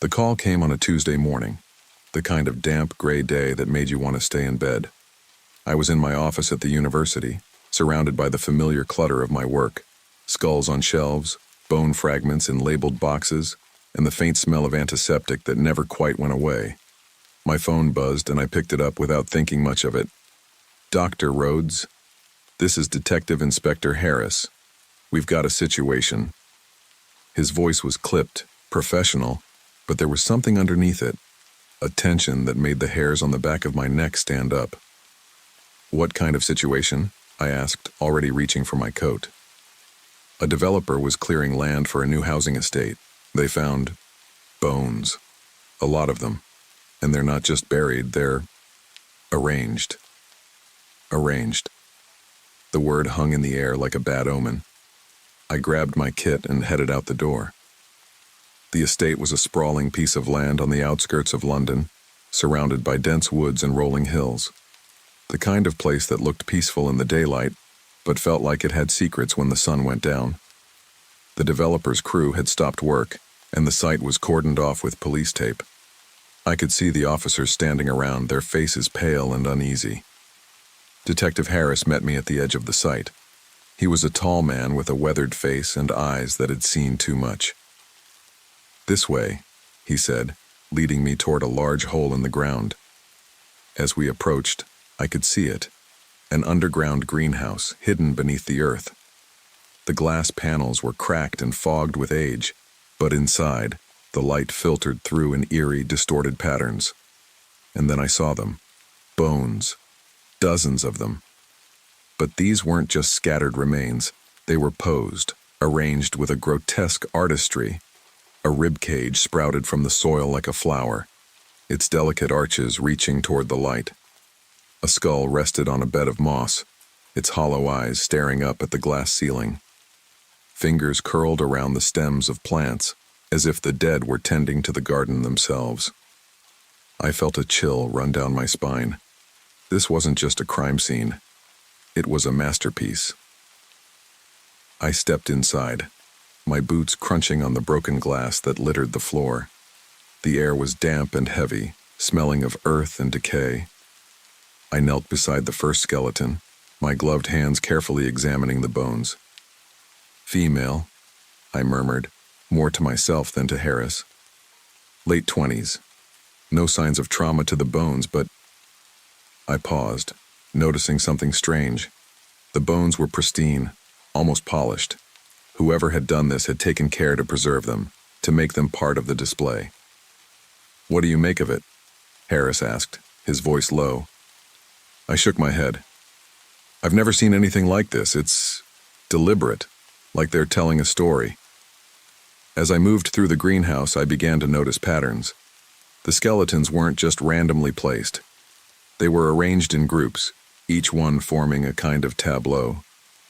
The call came on a Tuesday morning, the kind of damp, gray day that made you want to stay in bed. I was in my office at the university, surrounded by the familiar clutter of my work, skulls on shelves, bone fragments in labeled boxes, and the faint smell of antiseptic that never quite went away. My phone buzzed and I picked it up without thinking much of it. "Dr. Rhodes, this is Detective Inspector Harris. We've got a situation." His voice was clipped, professional, but there was something underneath it, a tension that made the hairs on the back of my neck stand up. "What kind of situation?" I asked, already reaching for my coat. "A developer was clearing land for a new housing estate. They found bones, a lot of them, and they're not just buried, they're arranged." Arranged. The word hung in the air like a bad omen. I grabbed my kit and headed out the door. The estate was a sprawling piece of land on the outskirts of London, surrounded by dense woods and rolling hills. The kind of place that looked peaceful in the daylight, but felt like it had secrets when the sun went down. The developer's crew had stopped work, and the site was cordoned off with police tape. I could see the officers standing around, their faces pale and uneasy. Detective Harris met me at the edge of the site. He was a tall man with a weathered face and eyes that had seen too much. "This way," he said, leading me toward a large hole in the ground. As we approached, I could see it, an underground greenhouse hidden beneath the earth. The glass panels were cracked and fogged with age, but inside, the light filtered through in eerie, distorted patterns. And then I saw them. Bones. Dozens of them. But these weren't just scattered remains. They were posed, arranged with a grotesque artistry. A rib cage sprouted from the soil like a flower, its delicate arches reaching toward the light. A skull rested on a bed of moss, its hollow eyes staring up at the glass ceiling. Fingers curled around the stems of plants, as if the dead were tending to the garden themselves. I felt a chill run down my spine. This wasn't just a crime scene. It was a masterpiece. I stepped inside, my boots crunching on the broken glass that littered the floor. The air was damp and heavy, smelling of earth and decay. I knelt beside the first skeleton, my gloved hands carefully examining the bones. "Female," I murmured, more to myself than to Harris. "Late 20s. No signs of trauma to the bones, but..." I paused, noticing something strange. The bones were pristine, almost polished. Whoever had done this had taken care to preserve them, to make them part of the display. "What do you make of it?" Harris asked, his voice low. I shook my head. "I've never seen anything like this. It's deliberate, like they're telling a story." As I moved through the greenhouse, I began to notice patterns. The skeletons weren't just randomly placed. They were arranged in groups, each one forming a kind of tableau,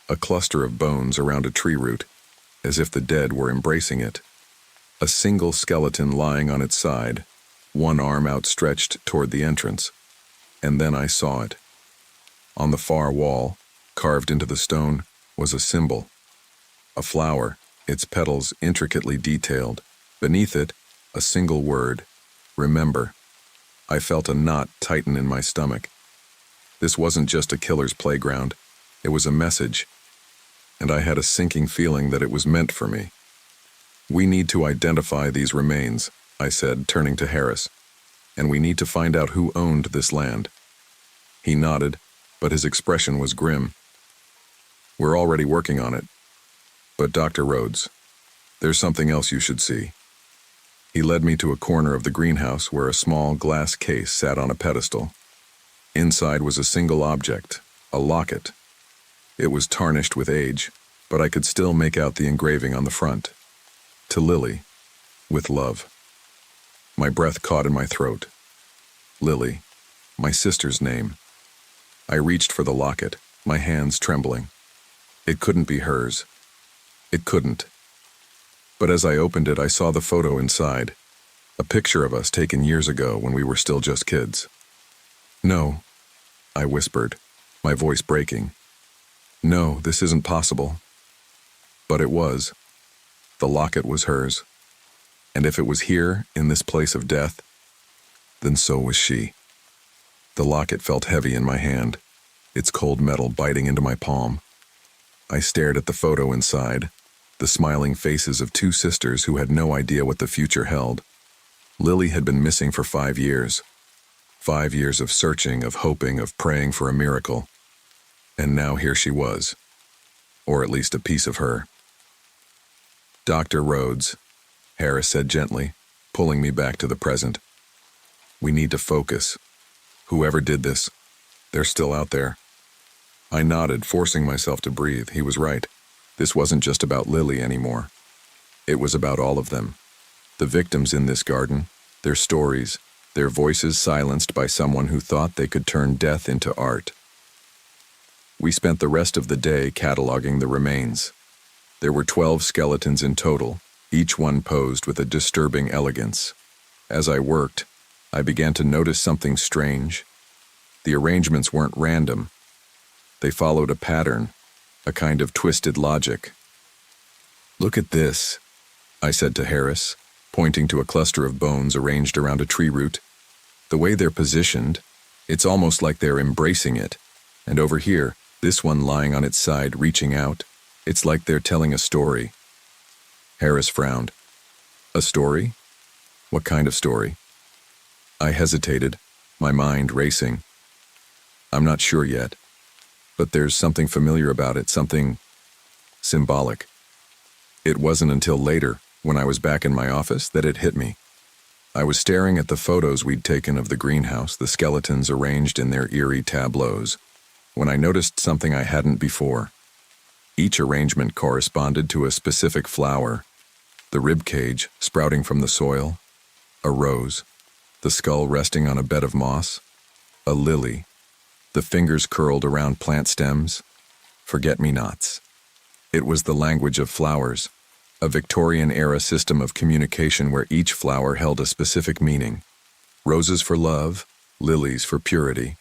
a cluster of bones around a tree root, as if the dead were embracing it. A single skeleton lying on its side, one arm outstretched toward the entrance. And then I saw it. On the far wall, carved into the stone, was a symbol. A flower, its petals intricately detailed. Beneath it, a single word, "Remember." I felt a knot tighten in my stomach. This wasn't just a killer's playground. It was a message. And I had a sinking feeling that it was meant for me. "We need to identify these remains," I said, turning to Harris. "And we need to find out who owned this land." He nodded, but his expression was grim. "We're already working on it. But Dr. Rhodes, there's something else you should see." He led me to a corner of the greenhouse where a small glass case sat on a pedestal. Inside was a single object, a locket. It was tarnished with age, but I could still make out the engraving on the front. "To Lily, with love." My breath caught in my throat. Lily, my sister's name. I reached for the locket, my hands trembling. It couldn't be hers. It couldn't. But as I opened it, I saw the photo inside, a picture of us taken years ago when we were still just kids. "No," I whispered, my voice breaking. "No, this isn't possible." But it was. The locket was hers. And if it was here, in this place of death, then so was she. The locket felt heavy in my hand, its cold metal biting into my palm. I stared at the photo inside, the smiling faces of two sisters who had no idea what the future held. Lily had been missing for 5 years. 5 years of searching, of hoping, of praying for a miracle. And now here she was. Or at least a piece of her. "Dr. Rhodes," Harris said gently, pulling me back to the present. "We need to focus. Whoever did this, they're still out there." I nodded, forcing myself to breathe. He was right. This wasn't just about Lily anymore. It was about all of them. The victims in this garden, their stories, their voices silenced by someone who thought they could turn death into art. We spent the rest of the day cataloging the remains. There were 12 skeletons in total, each one posed with a disturbing elegance. As I worked, I began to notice something strange. The arrangements weren't random. They followed a pattern, a kind of twisted logic. "Look at this," I said to Harris, pointing to a cluster of bones arranged around a tree root. "The way they're positioned, it's almost like they're embracing it. And over here, this one lying on its side, reaching out, it's like they're telling a story." Harris frowned. "A story? What kind of story?" I hesitated, my mind racing. "I'm not sure yet, but there's something familiar about it, something symbolic." It wasn't until later, when I was back in my office, that it hit me. I was staring at the photos we'd taken of the greenhouse, the skeletons arranged in their eerie tableaus, when I noticed something I hadn't before. Each arrangement corresponded to a specific flower: the rib cage sprouting from the soil, a rose, the skull resting on a bed of moss, a lily, the fingers curled around plant stems, forget-me-nots. It was the language of flowers, a Victorian-era system of communication where each flower held a specific meaning: roses for love, lilies for purity,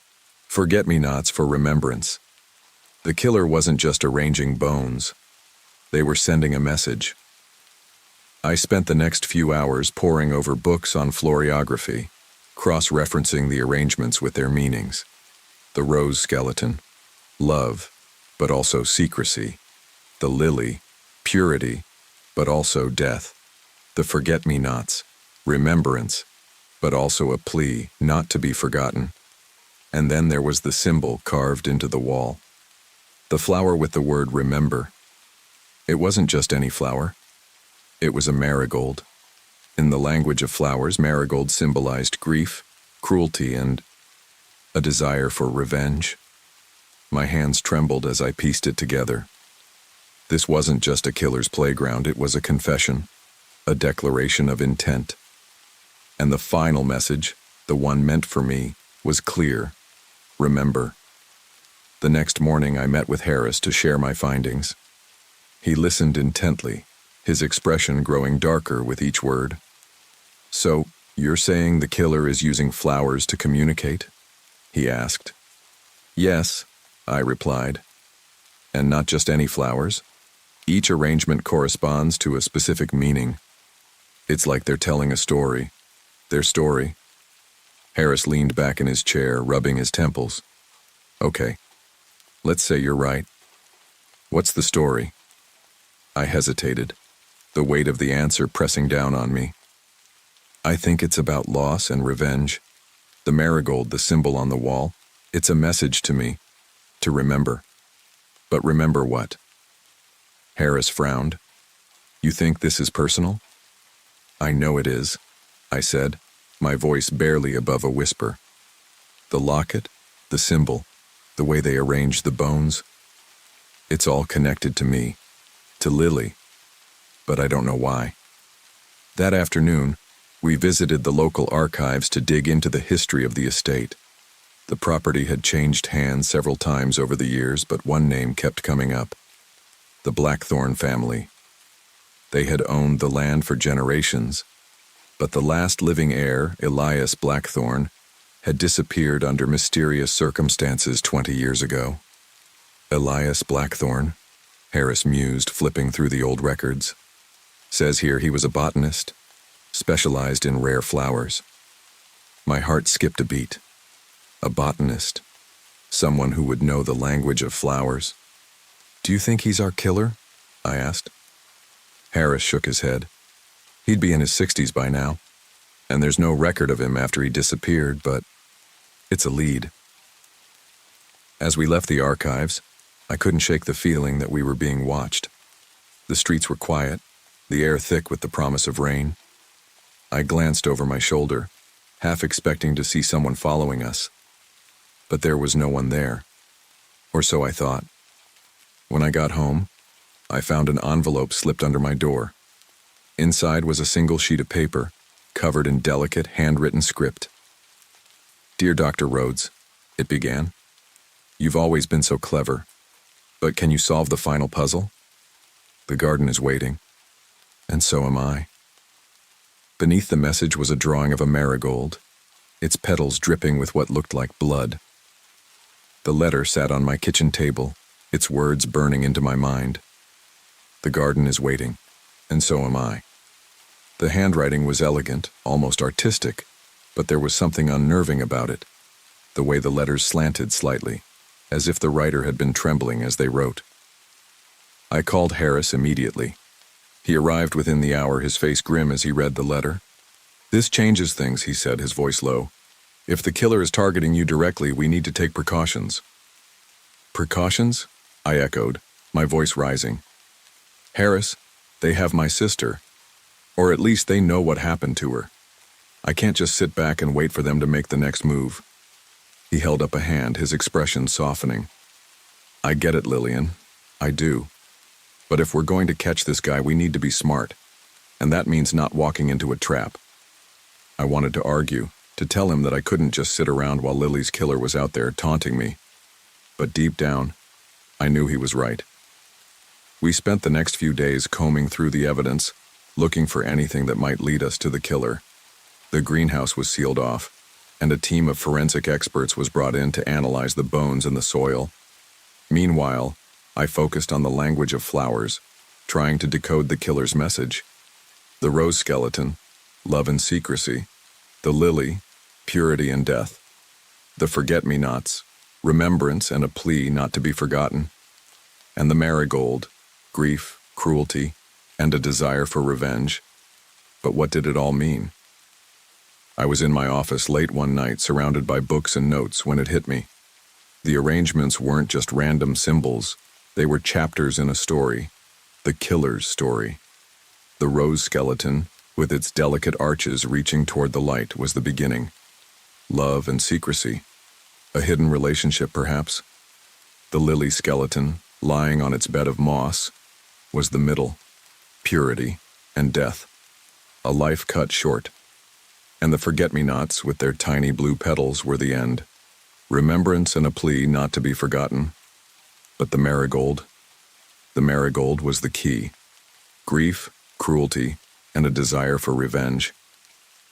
forget-me-nots for remembrance. The killer wasn't just arranging bones. They were sending a message. I spent the next few hours poring over books on floriography, cross-referencing the arrangements with their meanings. The rose skeleton, love, but also secrecy. The lily, purity, but also death. The forget-me-nots, remembrance, but also a plea not to be forgotten. And then there was the symbol carved into the wall. The flower with the word remember. It wasn't just any flower. It was a marigold. In the language of flowers, marigold symbolized grief, cruelty, and a desire for revenge. My hands trembled as I pieced it together. This wasn't just a killer's playground, it was a confession, a declaration of intent. And the final message, the one meant for me, was clear: remember. The next morning I met with Harris to share my findings. He listened intently, his expression growing darker with each word. "So, you're saying the killer is using flowers to communicate?" he asked. "Yes," I replied. "And not just any flowers. Each arrangement corresponds to a specific meaning. It's like they're telling a story. Their story." Harris leaned back in his chair, rubbing his temples. "Okay, let's say you're right. What's the story?" I hesitated, the weight of the answer pressing down on me. "I think it's about loss and revenge. The marigold, the symbol on the wall, it's a message to me, to remember. But remember what?" Harris frowned. "You think this is personal?" "I know it is," I said, my voice barely above a whisper. "The locket, the symbol, the way they arrange the bones, it's all connected to me, to Lily, but I don't know why." That afternoon, we visited the local archives to dig into the history of the estate. The property had changed hands several times over the years, but one name kept coming up: the Blackthorne family. They had owned the land for generations, but the last living heir, Elias Blackthorne, had disappeared under mysterious circumstances 20 years ago. "Elias Blackthorne," Harris mused, flipping through the old records. "Says here he was a botanist. specialized in rare flowers. My heart skipped a beat. A botanist. Someone who would know the language of flowers. "Do you think he's our killer?" I asked. Harris shook his head. He'd be in his 60s by now, and there's no record of him after he disappeared, but it's a lead. As we left the archives, I couldn't shake the feeling that we were being watched. The streets were quiet, the air thick with the promise of rain. I glanced over my shoulder, half expecting to see someone following us. But there was no one there, or so I thought. When I got home, I found an envelope slipped under my door. Inside was a single sheet of paper, covered in delicate, handwritten script. "Dear Dr. Rhodes," it began. "You've always been so clever, but can you solve the final puzzle? The garden is waiting, and so am I." Beneath the message was a drawing of a marigold, its petals dripping with what looked like blood. The letter sat on my kitchen table, its words burning into my mind. The garden is waiting, and so am I. The handwriting was elegant, almost artistic, but there was something unnerving about it, the way the letters slanted slightly, as if the writer had been trembling as they wrote. I called Harris immediately. He arrived within the hour, his face grim as he read the letter. "This changes things," he said, his voice low. "If the killer is targeting you directly, we need to take precautions." "Precautions?" I echoed, my voice rising. "Harris, they have my sister. Or at least they know what happened to her. I can't just sit back and wait for them to make the next move." He held up a hand, his expression softening. "I get it, Lillian. I do. But if we're going to catch this guy, we need to be smart. And that means not walking into a trap." I wanted to argue, to tell him that I couldn't just sit around while Lily's killer was out there taunting me. But deep down, I knew he was right. We spent the next few days combing through the evidence, looking for anything that might lead us to the killer. The greenhouse was sealed off, and a team of forensic experts was brought in to analyze the bones in the soil. Meanwhile, I focused on the language of flowers, trying to decode the killer's message. The rose skeleton, love and secrecy. The lily, purity and death. The forget-me-nots, remembrance and a plea not to be forgotten. And the marigold, grief, cruelty, and a desire for revenge. But what did it all mean? I was in my office late one night, surrounded by books and notes, when it hit me. The arrangements weren't just random symbols. They were chapters in a story, the killer's story. The rose skeleton, with its delicate arches reaching toward the light, was the beginning. Love and secrecy. A hidden relationship, perhaps. The lily skeleton, lying on its bed of moss, was the middle. Purity and death. A life cut short. And the forget-me-nots, with their tiny blue petals, were the end. Remembrance and a plea not to be forgotten. But the marigold was the key. Grief, cruelty, and a desire for revenge.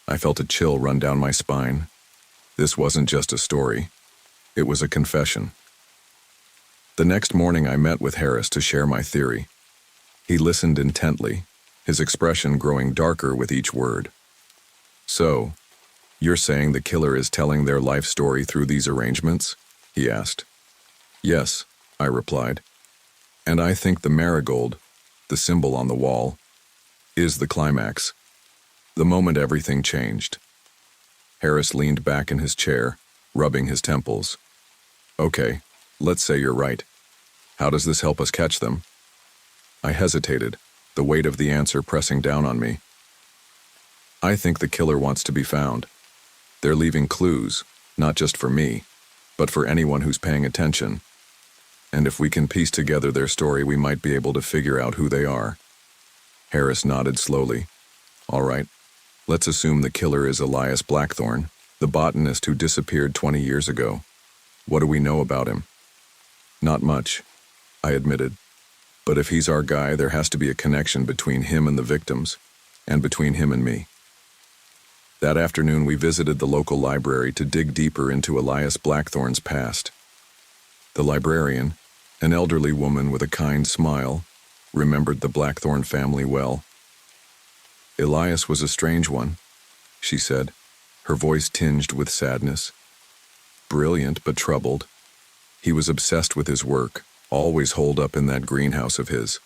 I felt a chill run down my spine. This wasn't just a story. It was a confession. The next morning I met with Harris to share my theory. He listened intently, his expression growing darker with each word. "So, you're saying the killer is telling their life story through these arrangements?" he asked. "Yes," I replied. "And I think the marigold, the symbol on the wall, is the climax. The moment everything changed." Harris leaned back in his chair, rubbing his temples. "Okay, let's say you're right. How does this help us catch them?" I hesitated, the weight of the answer pressing down on me. "I think the killer wants to be found. They're leaving clues, not just for me, but for anyone who's paying attention. And if we can piece together their story, we might be able to figure out who they are." Harris nodded slowly. "All right, let's assume the killer is Elias Blackthorne, the botanist who disappeared 20 years ago. What do we know about him?" "Not much," I admitted. "But if he's our guy, there has to be a connection between him and the victims, and between him and me." That afternoon, we visited the local library to dig deeper into Elias Blackthorne's past. The librarian, an elderly woman with a kind smile, remembered the Blackthorne family well. Elias was a strange one, she said, her voice tinged with sadness. Brilliant but troubled. He was obsessed with his work, always holed up in that greenhouse of his.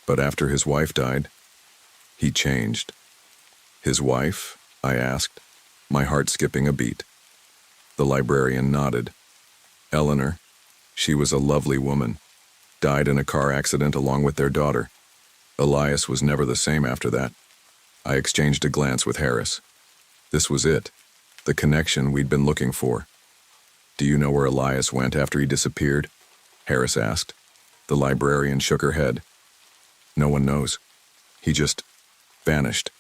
But after his wife died, he changed. His wife? I asked, my heart skipping a beat. The librarian nodded. Eleanor, she was a lovely woman, died in a car accident along with their daughter. Elias was never the same after that. I exchanged a glance with Harris. This was it, the connection we'd been looking for. Do you know where Elias went after he disappeared? Harris asked. The librarian shook her head. No one knows. He just vanished.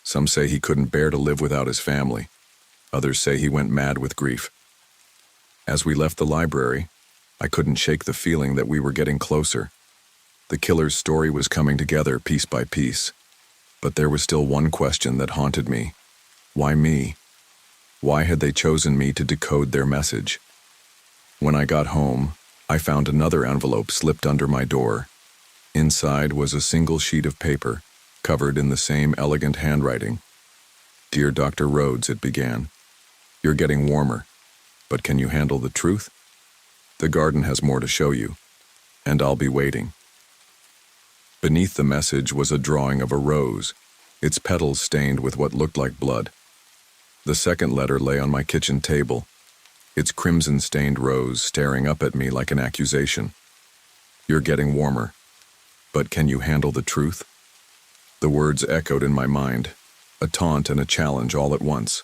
Some say he couldn't bear to live without his family. Others say he went mad with grief. As we left the library, I couldn't shake the feeling that we were getting closer. The killer's story was coming together piece by piece. But there was still one question that haunted me. Why me? Why had they chosen me to decode their message? When I got home, I found another envelope slipped under my door. Inside was a single sheet of paper, covered in the same elegant handwriting. Dear Dr. Rhodes, it began. You're getting warmer, but can you handle the truth? The garden has more to show you, and I'll be waiting. Beneath the message was a drawing of a rose, its petals stained with what looked like blood. The second letter lay on my kitchen table, its crimson-stained rose staring up at me like an accusation. You're getting warmer, but can you handle the truth? The words echoed in my mind, a taunt and a challenge all at once.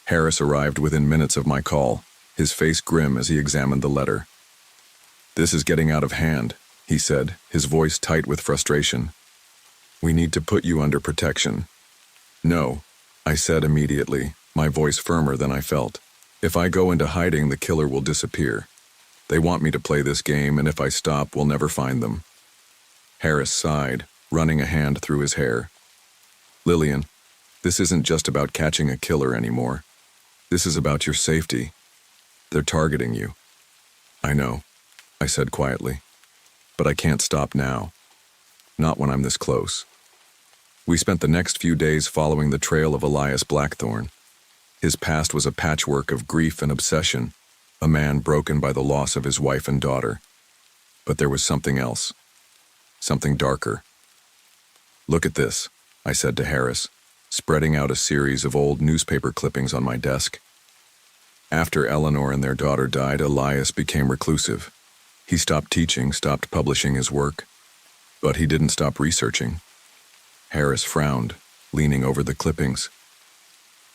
Harris arrived within minutes of my call, his face grim as he examined the letter. This is getting out of hand, he said, his voice tight with frustration. We need to put you under protection. No, I said immediately, my voice firmer than I felt. If I go into hiding, the killer will disappear. They want me to play this game, and if I stop, we'll never find them. Harris sighed, running a hand through his hair. Lillian, this isn't just about catching a killer anymore. This is about your safety. They're targeting you. I know, I said quietly. But I can't stop now. Not when I'm this close. We spent the next few days following the trail of Elias Blackthorne. His past was a patchwork of grief and obsession, a man broken by the loss of his wife and daughter. But there was something else. Something darker. Look at this, I said to Harris, spreading out a series of old newspaper clippings on my desk. After Eleanor and their daughter died, Elias became reclusive. He stopped teaching, stopped publishing his work. But he didn't stop researching. Harris frowned, leaning over the clippings.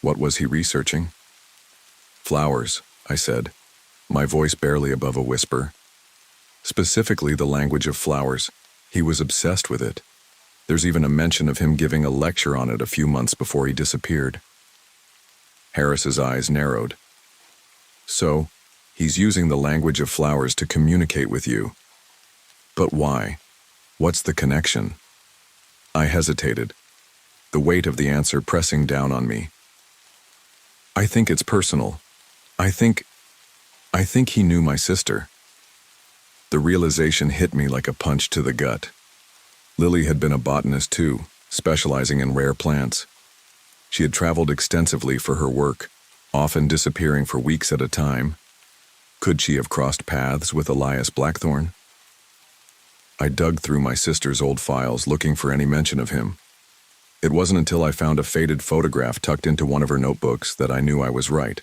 What was he researching? Flowers, I said, my voice barely above a whisper. Specifically the language of flowers. He was obsessed with it. There's even a mention of him giving a lecture on it a few months before he disappeared. Harris's eyes narrowed. So, he's using the language of flowers to communicate with you. But why? What's the connection? I hesitated, the weight of the answer pressing down on me. I think it's personal. I think he knew my sister. The realization hit me like a punch to the gut. Lily had been a botanist too, specializing in rare plants. She had traveled extensively for her work, often disappearing for weeks at a time. Could she have crossed paths with Elias Blackthorne? I dug through my sister's old files looking for any mention of him. It wasn't until I found a faded photograph tucked into one of her notebooks that I knew I was right.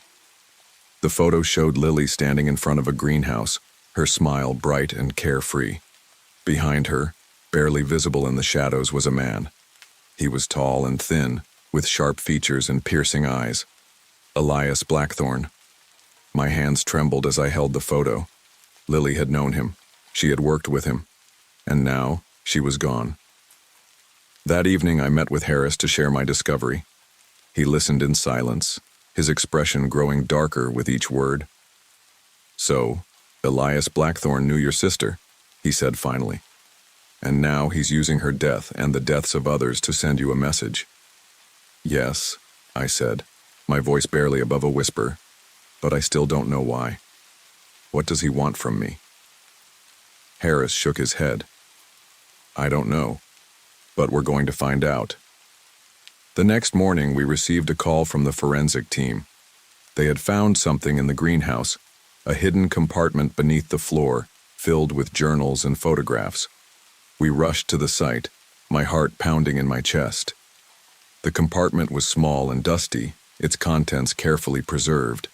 The photo showed Lily standing in front of a greenhouse, her smile bright and carefree. Behind her, barely visible in the shadows, was a man. He was tall and thin, with sharp features and piercing eyes. Elias Blackthorne. My hands trembled as I held the photo. Lily had known him. She had worked with him. And now, she was gone. That evening, I met with Harris to share my discovery. He listened in silence, his expression growing darker with each word. So, Elias Blackthorne knew your sister, he said finally. And now he's using her death and the deaths of others to send you a message. Yes, I said, my voice barely above a whisper, but I still don't know why. What does he want from me? Harris shook his head. I don't know, but we're going to find out. The next morning, we received a call from the forensic team. They had found something in the greenhouse, a hidden compartment beneath the floor, filled with journals and photographs. We rushed to the site, my heart pounding in my chest. The compartment was small and dusty, its contents carefully preserved.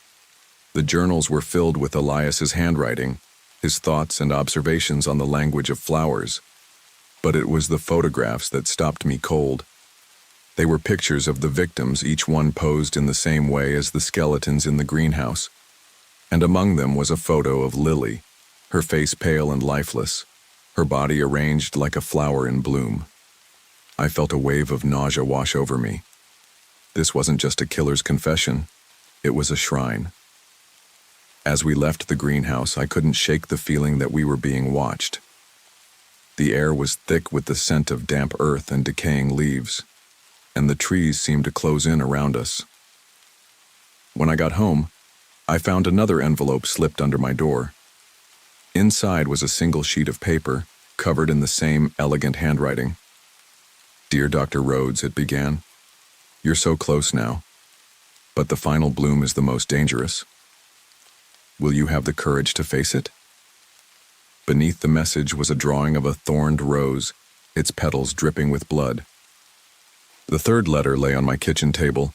The journals were filled with Elias's handwriting, his thoughts and observations on the language of flowers. But it was the photographs that stopped me cold. They were pictures of the victims, each one posed in the same way as the skeletons in the greenhouse. And among them was a photo of Lily, her face pale and lifeless, her body arranged like a flower in bloom. I felt a wave of nausea wash over me. This wasn't just a killer's confession, it was a shrine. As we left the greenhouse, I couldn't shake the feeling that we were being watched. The air was thick with the scent of damp earth and decaying leaves, and the trees seemed to close in around us. When I got home, I found another envelope slipped under my door. Inside was a single sheet of paper, covered in the same elegant handwriting. "Dear Dr. Rhodes," it began, "you're so close now, but the final bloom is the most dangerous. Will you have the courage to face it?" Beneath the message was a drawing of a thorned rose, its petals dripping with blood. The third letter lay on my kitchen table,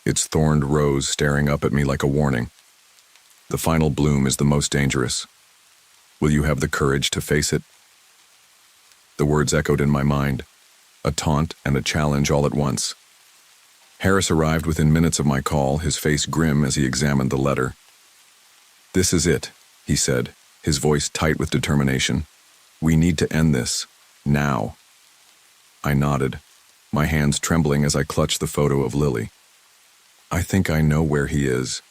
its thorned rose staring up at me like a warning. "The final bloom is the most dangerous. Will you have the courage to face it?" The words echoed in my mind, a taunt and a challenge all at once. Harris arrived within minutes of my call, his face grim as he examined the letter. "This is it," he said, his voice tight with determination. "We need to end this, now." I nodded, my hands trembling as I clutched the photo of Lily. "I think I know where he is."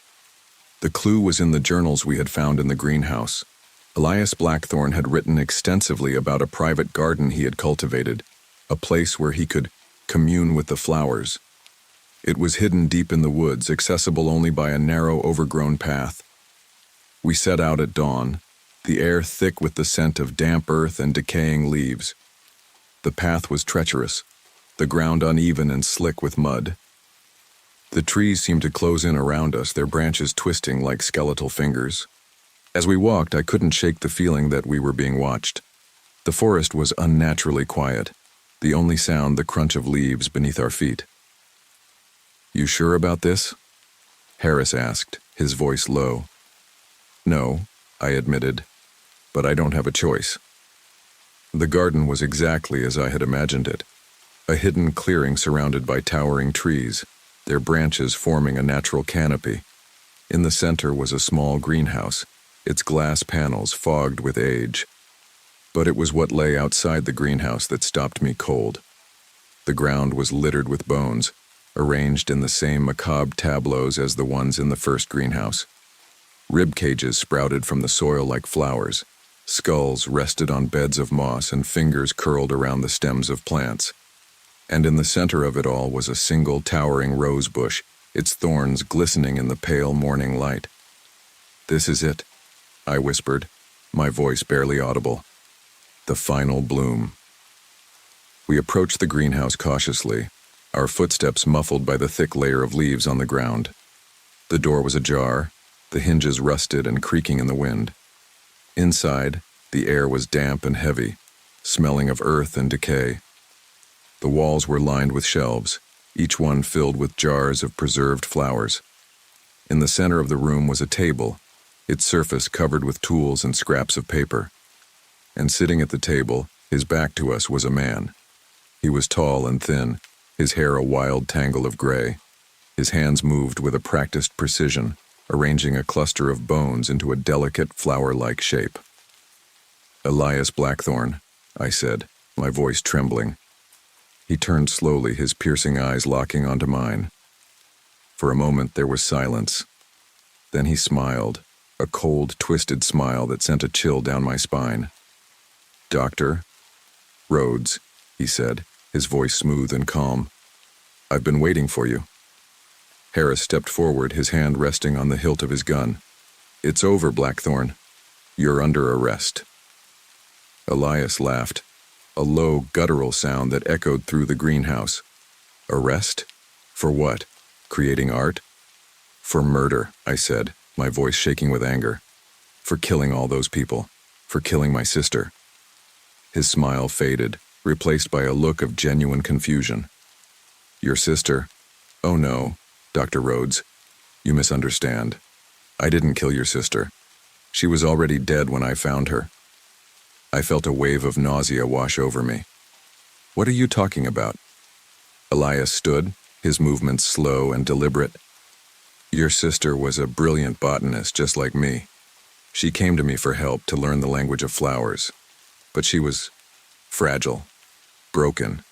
The clue was in the journals we had found in the greenhouse. Elias Blackthorne had written extensively about a private garden he had cultivated, a place where he could commune with the flowers. It was hidden deep in the woods, accessible only by a narrow, overgrown path. We set out at dawn, the air thick with the scent of damp earth and decaying leaves. The path was treacherous, the ground uneven and slick with mud. The trees seemed to close in around us, their branches twisting like skeletal fingers. As we walked, I couldn't shake the feeling that we were being watched. The forest was unnaturally quiet, the only sound the crunch of leaves beneath our feet. "You sure about this?" Harris asked, his voice low. "No," I admitted, "but I don't have a choice." The garden was exactly as I had imagined it, a hidden clearing surrounded by towering trees, their branches forming a natural canopy. In the center was a small greenhouse, its glass panels fogged with age. But it was what lay outside the greenhouse that stopped me cold. The ground was littered with bones, arranged in the same macabre tableaus as the ones in the first greenhouse. Rib cages sprouted from the soil like flowers, skulls rested on beds of moss, and fingers curled around the stems of plants. And in the center of it all was a single towering rose bush, its thorns glistening in the pale morning light. "This is it," I whispered, my voice barely audible. "The final bloom." We approached the greenhouse cautiously, our footsteps muffled by the thick layer of leaves on the ground. The door was ajar, the hinges rusted and creaking in the wind. Inside, the air was damp and heavy, smelling of earth and decay. The walls were lined with shelves, each one filled with jars of preserved flowers. In the center of the room was a table, its surface covered with tools and scraps of paper. And sitting at the table, his back to us, was a man. He was tall and thin, his hair a wild tangle of gray. His hands moved with a practiced precision, arranging a cluster of bones into a delicate flower-like shape. "Elias Blackthorne," I said, my voice trembling. He turned slowly, his piercing eyes locking onto mine. For a moment there was silence. Then he smiled, a cold, twisted smile that sent a chill down my spine. "Dr. Rhodes," he said, his voice smooth and calm. "I've been waiting for you." Harris stepped forward, his hand resting on the hilt of his gun. "It's over, Blackthorne. You're under arrest." Elias laughed, a low, guttural sound that echoed through the greenhouse. "Arrest?" For what? Creating art? For murder, I said, my voice shaking with anger. For killing all those people. For killing my sister. His smile faded, replaced by a look of genuine confusion. Your sister? Oh no, Dr. Rhodes. You misunderstand. I didn't kill your sister. She was already dead when I found her. I felt a wave of nausea wash over me. What are you talking about? Elias stood, his movements slow and deliberate. Your sister was a brilliant botanist just like me. She came to me for help to learn the language of flowers. But she was fragile, broken.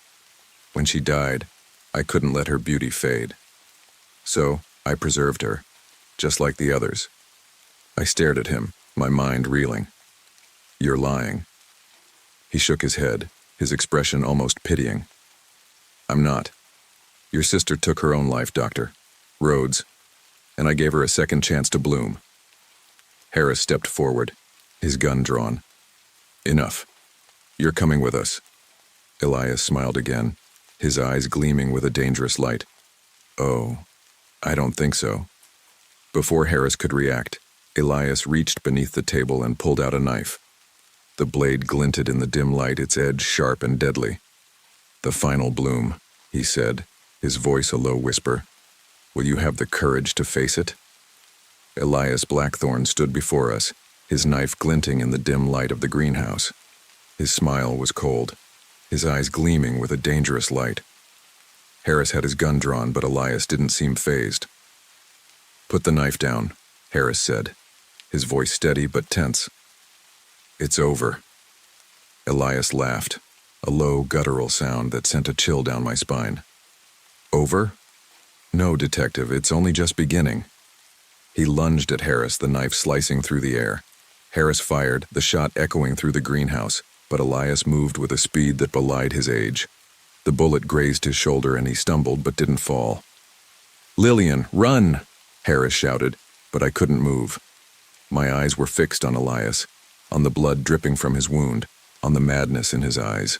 When she died, I couldn't let her beauty fade. So I preserved her, just like the others. I stared at him, my mind reeling. You're lying. He shook his head, his expression almost pitying. I'm not. Your sister took her own life, Dr. Rhodes, and I gave her a second chance to bloom. Harris stepped forward, his gun drawn. Enough. You're coming with us. Elias smiled again, his eyes gleaming with a dangerous light. Oh, I don't think so. Before Harris could react, Elias reached beneath the table and pulled out a knife. The blade glinted in the dim light, its edge sharp and deadly. The final bloom, he said, his voice a low whisper. Will you have the courage to face it? Elias Blackthorne stood before us, his knife glinting in the dim light of the greenhouse. His smile was cold, his eyes gleaming with a dangerous light. Harris had his gun drawn, but Elias didn't seem fazed. Put the knife down, Harris said, his voice steady but tense. It's over. Elias laughed, a low, guttural sound that sent a chill down my spine. Over? No, Detective, it's only just beginning. He lunged at Harris, the knife slicing through the air. Harris fired, the shot echoing through the greenhouse, but Elias moved with a speed that belied his age. The bullet grazed his shoulder and he stumbled but didn't fall. Lillian, run! Harris shouted, but I couldn't move. My eyes were fixed on Elias, on the blood dripping from his wound, on the madness in his eyes.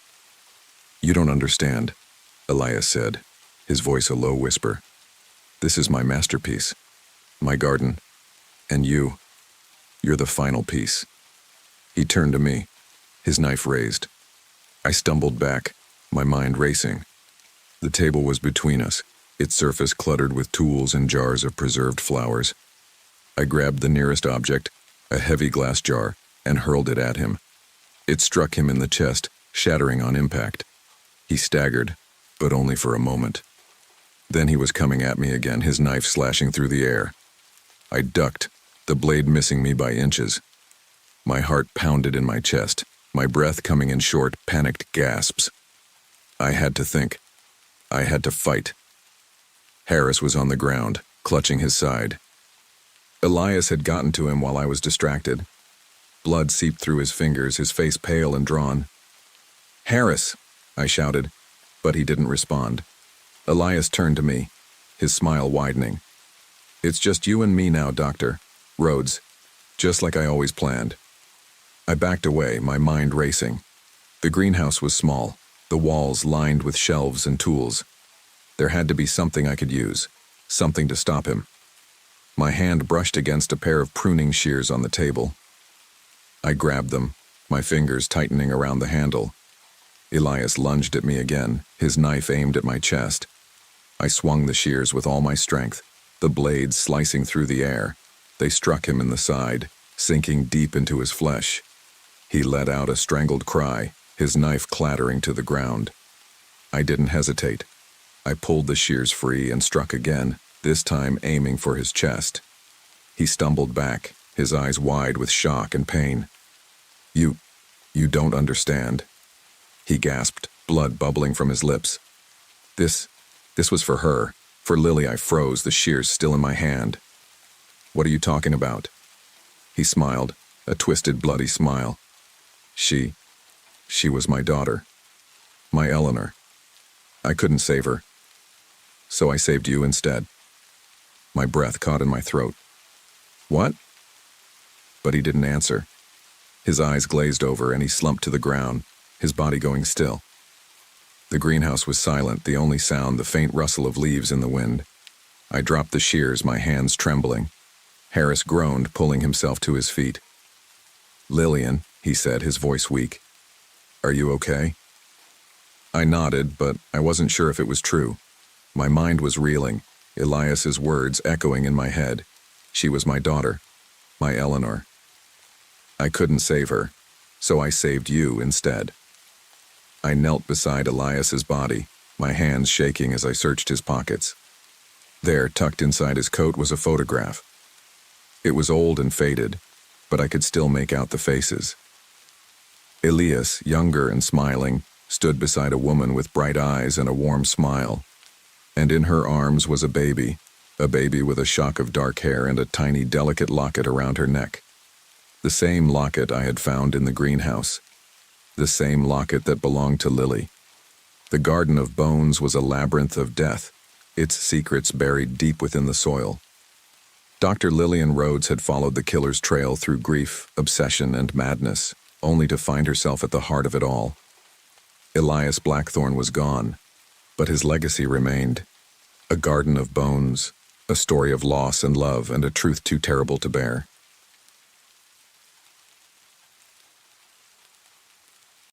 You don't understand, Elias said, his voice a low whisper. This is my masterpiece, my garden, and you're the final piece. He turned to me, his knife raised. I stumbled back, my mind racing. The table was between us, its surface cluttered with tools and jars of preserved flowers. I grabbed the nearest object, a heavy glass jar, and hurled it at him. It struck him in the chest, shattering on impact. He staggered, but only for a moment. Then he was coming at me again, his knife slashing through the air. I ducked, the blade missing me by inches. My heart pounded in my chest, my breath coming in short, panicked gasps. I had to think. I had to fight. Harris was on the ground, clutching his side. Elias had gotten to him while I was distracted. Blood seeped through his fingers, his face pale and drawn. Harris, I shouted, but he didn't respond. Elias turned to me, his smile widening. It's just you and me now, Dr. Rhodes, just like I always planned. I backed away, my mind racing. The greenhouse was small, the walls lined with shelves and tools. There had to be something I could use, something to stop him. My hand brushed against a pair of pruning shears on the table. I grabbed them, my fingers tightening around the handle. Elias lunged at me again, his knife aimed at my chest. I swung the shears with all my strength, the blades slicing through the air. They struck him in the side, sinking deep into his flesh. He let out a strangled cry, his knife clattering to the ground. I didn't hesitate. I pulled the shears free and struck again, this time aiming for his chest. He stumbled back, his eyes wide with shock and pain. You don't understand. He gasped, blood bubbling from his lips. This was for her. For Lily, I froze, the shears still in my hand. What are you talking about? He smiled, a twisted, bloody smile. She was my daughter. My Eleanor. I couldn't save her. So I saved you instead. My breath caught in my throat. What? But he didn't answer. His eyes glazed over and he slumped to the ground, his body going still. The greenhouse was silent, the only sound the faint rustle of leaves in the wind. I dropped the shears, my hands trembling. Harris groaned, pulling himself to his feet. "Lillian," he said, his voice weak. "Are you okay?" I nodded, but I wasn't sure if it was true. My mind was reeling, Elias's words echoing in my head. She was my daughter, my Eleanor. I couldn't save her, so I saved you instead. I knelt beside Elias's body, my hands shaking as I searched his pockets. There, tucked inside his coat, was a photograph. It was old and faded, but I could still make out the faces. Elias, younger and smiling, stood beside a woman with bright eyes and a warm smile. And in her arms was a baby with a shock of dark hair and a tiny, delicate locket around her neck. The same locket I had found in the greenhouse. The same locket that belonged to Lily. The Garden of Bones was a labyrinth of death, its secrets buried deep within the soil. Dr. Lillian Rhodes had followed the killer's trail through grief, obsession, and madness, only to find herself at the heart of it all. Elias Blackthorne was gone, but his legacy remained. A garden of bones, a story of loss and love, and a truth too terrible to bear.